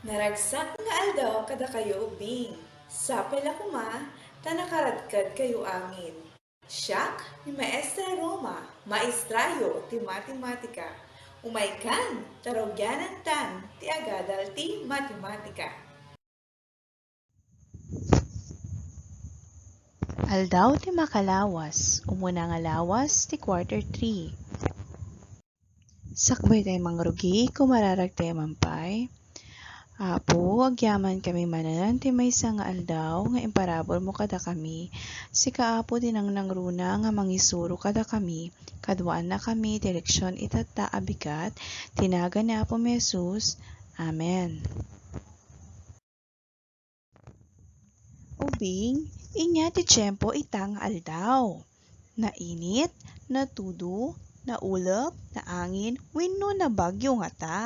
Naragsak nga aldaw kada kayo ubing. Sapay lakuma, tanakaradkad kayo angin. Siyak ni Maestra Roma, maestrayo ti matematika. Umaykan, tarogyanan tan, ti agadal ti matematika. Aldaw ti makalawas, umuna nga lawas ti quarter 3. Sakbay tayo mangrugi, kumararag tayo mampay. Apo, agyaman kami manan ti maysa nga aldaw, nga imparabol mo kada kami. Si kaapo dinang nangruna nga mangisuro kada kami. Kadwaan na kami, direksyon itata abigat, tinaga ni Apo Jesus. Amen. Ubing, inya ti tiyempo itang aldaw. Nainit, natudo, naulap, naangin, wenno na bagyo nga ta.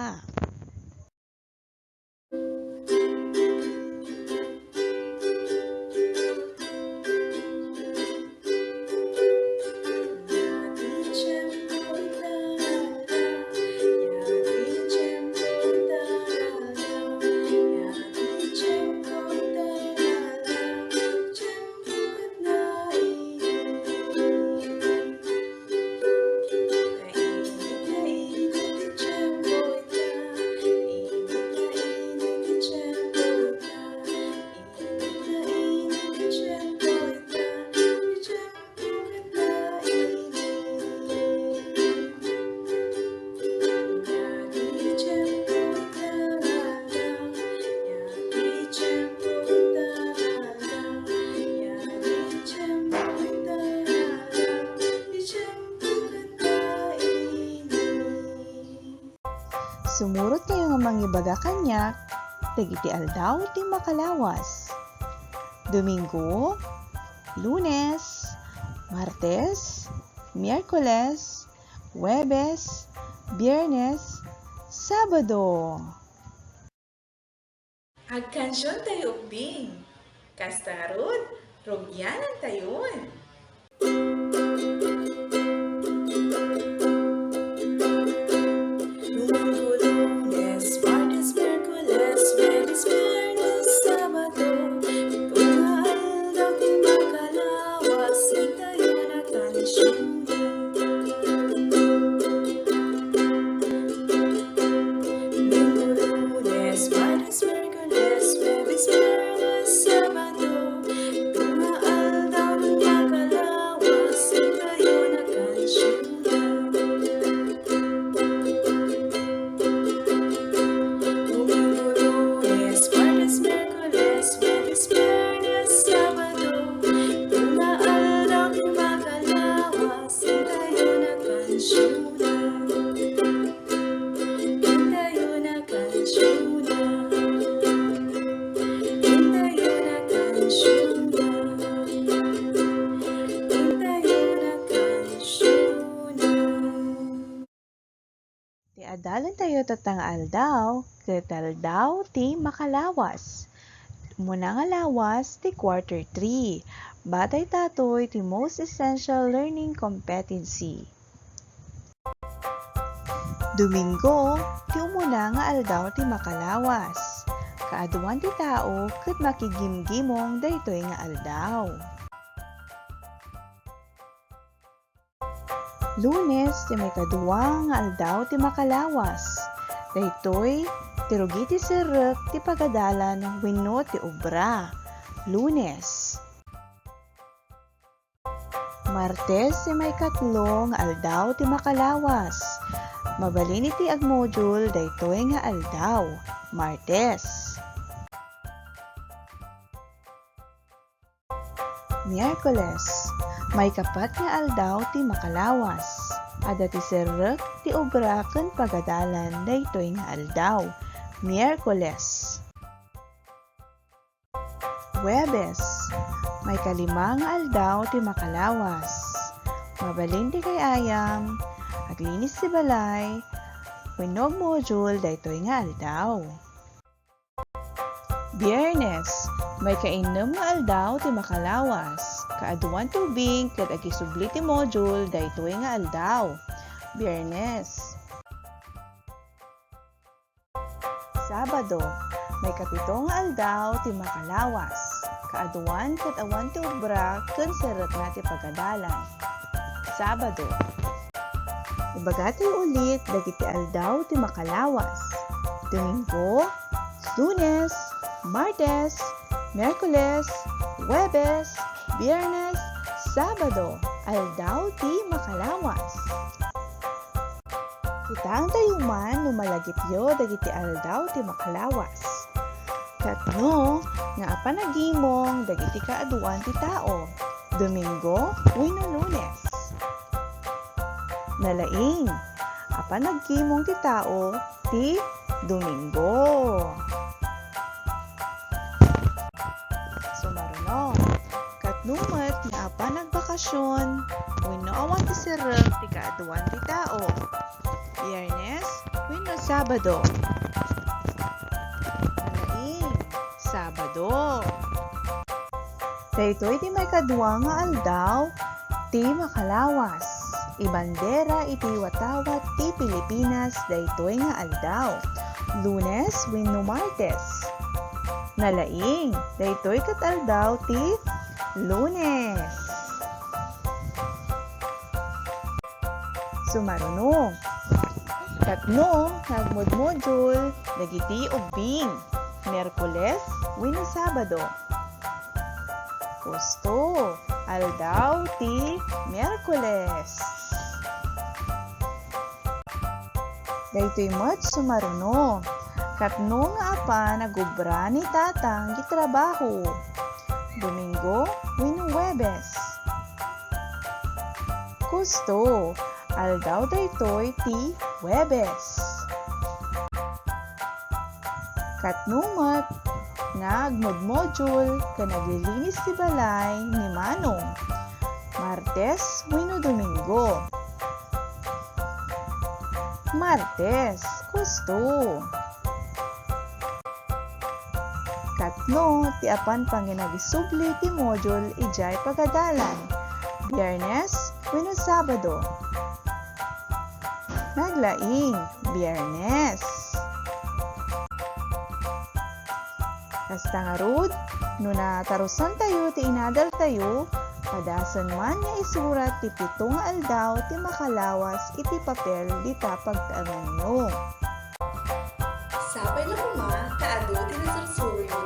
Sumurot kayo nga mangibaga kanyak, dagiti aldaw ti makalawas. Domingo, Lunes, Martes, Miyerkules, Huwebes, Biyernes, Sabado. Agkansyon tayo ubing. Kastarod, rogyanan tayon. Adalan tayo tatang aldaw, kataldaw ti makalawas. Muna nga lawas ti quarter 3. Batay tatoy ti most essential learning competency. Domingo, ti umuna nga aldaw ti makalawas. Kaaduan ti tao ket makigimgimong daytoy nga aldaw. Lunes, ti may kaduwa nga aldaw ti makalawas. Daytoy, ti rugi ti sirek ti pagadalan wenno ti obra. Lunes. Martes, ti may katlo nga aldaw ti makalawas. Mabalin iti agmodule daytoy nga aldaw. Martes. Miyerkules, may kapat nga aldaw ti makalawas. Ada ti sirek ti obra ken pagadalan daytoy nga aldaw. Miyerkules. Huwebes, may kalima nga aldaw ti makalawas. Mabalin ti kay ayam, aglinis ti balay, wenno module daytoy nga aldaw. Biyernes, may kainem nga aldaw ti makalawas. Kaaduan tubig ket agisubli ti module daytoy nga aldaw. Biyernes. Sabado, May kapito nga aldaw ti makalawas. Kaaduan ket awan ti obra ken seret na ti pagadalan. Sabado. Ibagati ulit dagiti aldaw ti makalawas. Domingo, Lunes, Martes, Miyerkules, Huwebes, Biyernes, Sabado, aldaw ti makalawas. Kitang tayuman no malagipyo dagiti aldaw ti makalawas. Katno nga apanagimong dagiti kaaduan ti tao. Domingo wenno Lunes. Nalaing apanagimong ti tao ti Domingo. Sumaruno. Katnumet nga apanagbagasyon wenno awan ti seret ti kaaduan ti tao. Biyernes wenno Sabado. Nalaing Sabado. Daytoy ti may kadua nga aldaw ti makalawas. Ibandera iti watawat ti Pilipinas daytoy nga aldaw. Lunes wenno Martes. Nalaing daytoy ket aldaw ti Lunes. Sumaruno. Katno nagmudmodul dagiti ubing. Miyerkules wenno Sabado. Gusto aldaw ti Miyerkules. Daytoy met sumaruno. Katno nga apan nagubra ni tatang gitrabaho. Domingo wenno Huwebes. Gusto aldaw daytoy ti Huwebes. Katnumat nga agmodmodul ken naglilinis ti balay ni Manong. Martes wenno Domingo. Martes, gusto. Katno, ti apan panginagisubli ti module ijay pagadalan. Biyernes, wenno Sabado. Naglaing, Biyernes. Kasta nga rod, no natarusan tayo ti inadal tayo, padasan man nga isurat ti pito nga aldaw ti makalawas iti papel dita pagtaangan nyo. Sapay na kuma, kaado ti nasarsuryo